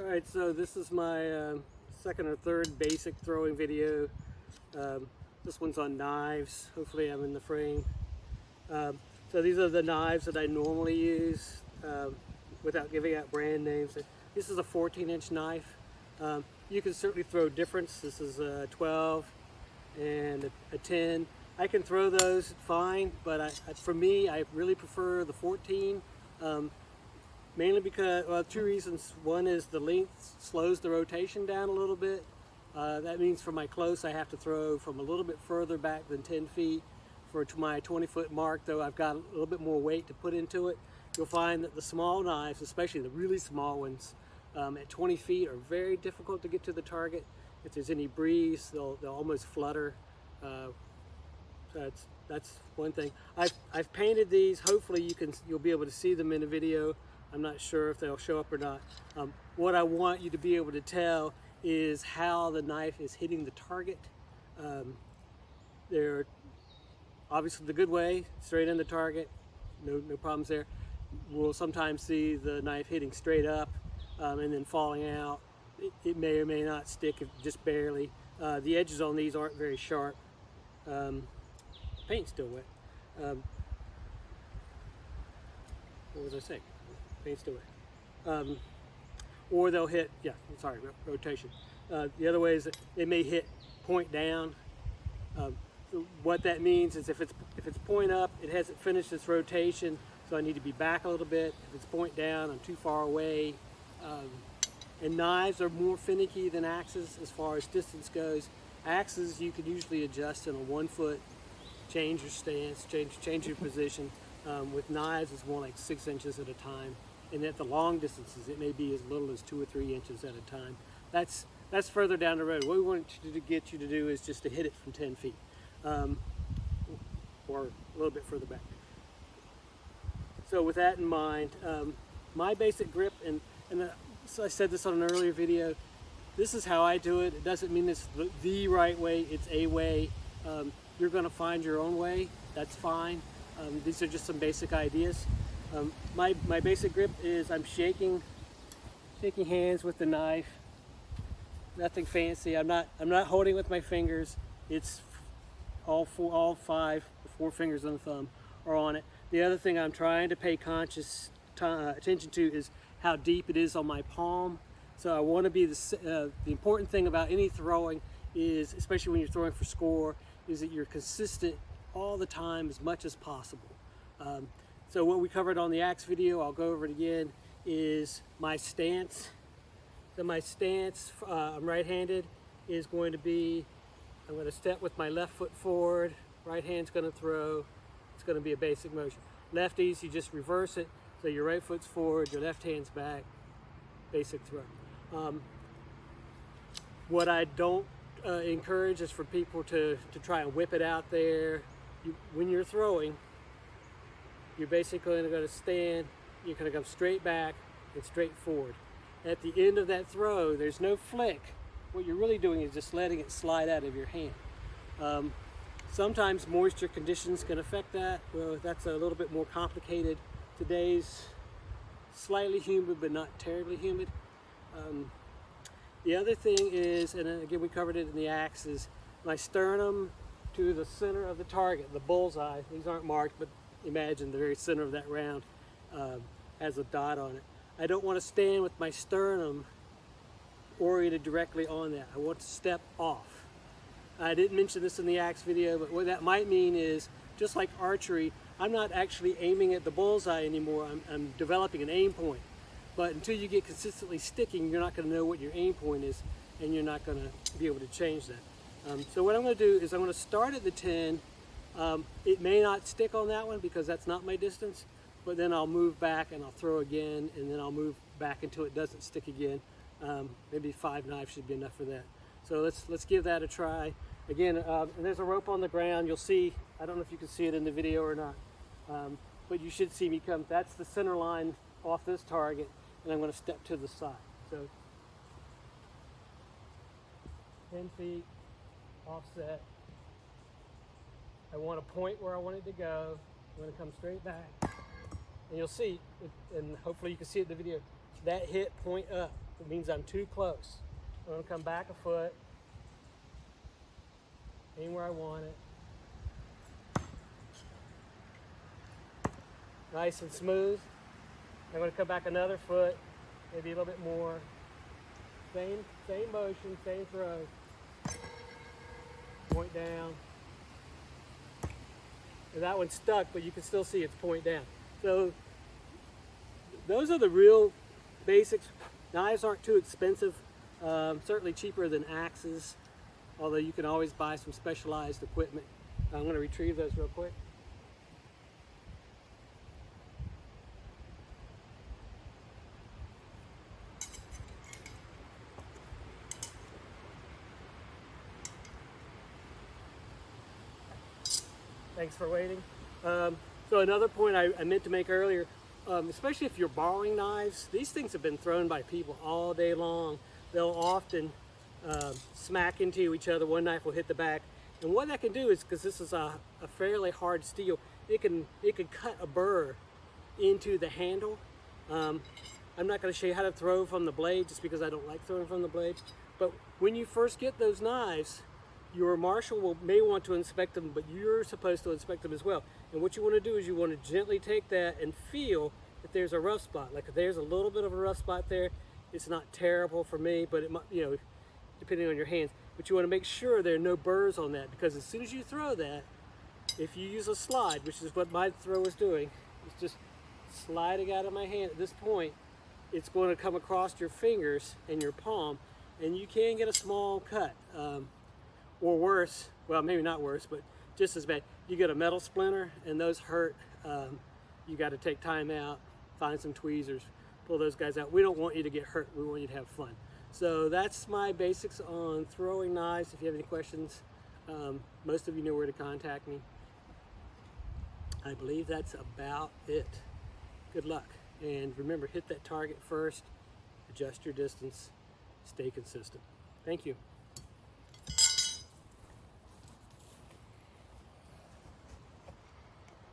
Alright, so this is my second or third basic throwing video. This one's on knives. Hopefully I'm in the frame. So these are the knives that I normally use without giving out brand names. This is a 14-inch knife. You can certainly throw difference. This is a 12 and a 10. I can throw those fine, but for me, I really prefer the 14. Mainly because, well, two reasons. One is the length slows the rotation down a little bit. That means for my close, I have to throw from a little bit further back than 10 feet. To my 20-foot mark, though, I've got a little bit more weight to put into it. You'll find that the small knives, especially the really small ones, at 20 feet are very difficult to get to the target. If there's any breeze, they'll almost flutter. That's one thing. I've painted these. Hopefully you'll be able to see them in the video. I'm not sure if they'll show up or not. What I want you to be able to tell is how the knife is hitting the target. They're obviously the good way, straight in the target, no problems there. We'll sometimes see the knife hitting straight up and then falling out. It may or may not stick, just barely. The edges on these aren't very sharp. Paint's still wet. What was I saying? Paint's still wet. Or they'll hit, rotation. The other way is that it may hit point down. What that means is if it's point up, it hasn't finished its rotation, so I need to be back a little bit. If it's point down, I'm too far away. And knives are more finicky than axes as far as distance goes. Axes you can usually adjust in a 1 foot, change your stance, change your position. With knives, it's more like 6 inches at a time. And at the long distances, it may be as little as 2 or 3 inches at a time. That's further down the road. What we want to get you to do is just to hit it from 10 feet, or a little bit further back. So with that in mind, my basic grip, and so I said this on an earlier video, this is how I do it. It doesn't mean it's the right way, it's a way. You're gonna find your own way, that's fine. These are just some basic ideas. My basic grip is I'm shaking hands with the knife. Nothing fancy. I'm not holding with my fingers. It's all 4 fingers on the thumb are on it. The other thing I'm trying to pay conscious attention to is how deep it is on my palm. So I want to be the important thing about any throwing is, especially when you're throwing for score, is that you're consistent all the time as much as possible. So what we covered on the axe video, I'll go over it again, is my stance. So my stance, I'm right-handed, is going to be, I'm going to step with my left foot forward, right hand's going to throw. It's going to be a basic motion. Lefties, you just reverse it, so your right foot's forward, your left hand's back, basic throw. What I don't encourage is for people to try and whip it out there. When you're throwing, you're basically going to stand, you're going to come straight back and straight forward. At the end of that throw, there's no flick. What you're really doing is just letting it slide out of your hand. Sometimes moisture conditions can affect that. Well, that's a little bit more complicated. Today's slightly humid, but not terribly humid. The other thing is, and again we covered it in the axe, is my sternum to the center of the target, the bullseye. These aren't marked, but imagine the very center of that round has a dot on it. I don't want to stand with my sternum oriented directly on that. I want to step off. I didn't mention this in the axe video, but what that might mean is, just like archery, I'm not actually aiming at the bullseye anymore. I'm developing an aim point. But until you get consistently sticking, you're not going to know what your aim point is, and you're not going to be able to change that. So what I'm going to do is I'm going to start at the 10. It may not stick on that one because that's not my distance, but then I'll move back and I'll throw again, and then I'll move back until it doesn't stick again. Maybe 5 knives should be enough for that. So let's give that a try. Again, and there's a rope on the ground. You'll see, I don't know if you can see it in the video or not, but you should see me come. That's the center line off this target, and I'm going to step to the side. So 10 feet, offset. I want to point where I want it to go. I'm going to come straight back. And you'll see, and hopefully you can see it in the video, that hit point up. It means I'm too close. I'm going to come back a foot, aim where I want it. Nice and smooth. I'm going to come back another foot, maybe a little bit more. Same motion, same throw. Point down. And that one's stuck, but you can still see it's point down. So those are the real basics. Knives aren't too expensive, certainly cheaper than axes, although you can always buy some specialized equipment. I'm going to retrieve those real quick. Thanks for waiting. So another point I meant to make earlier, especially if you're borrowing knives, these things have been thrown by people all day long. They'll often smack into each other. One knife will hit the back. And what that can do is, because this is a fairly hard steel, it can cut a burr into the handle. I'm not going to show you how to throw from the blade just because I don't like throwing from the blade. But when you first get those knives, your marshal may want to inspect them, but you're supposed to inspect them as well. And what you want to do is you want to gently take that and feel if there's a rough spot. Like if there's a little bit of a rough spot there, it's not terrible for me, but it might, you know, depending on your hands. But you want to make sure there are no burrs on that, because as soon as you throw that, if you use a slide, which is what my throw is doing, it's just sliding out of my hand at this point, it's going to come across your fingers and your palm, and you can get a small cut. Or worse, well, maybe not worse, but just as bad. You get a metal splinter, and those hurt. You got to take time out, find some tweezers, pull those guys out. We don't want you to get hurt. We want you to have fun. So that's my basics on throwing knives. If you have any questions, most of you know where to contact me. I believe that's about it. Good luck. And remember, hit that target first, adjust your distance, stay consistent. Thank you.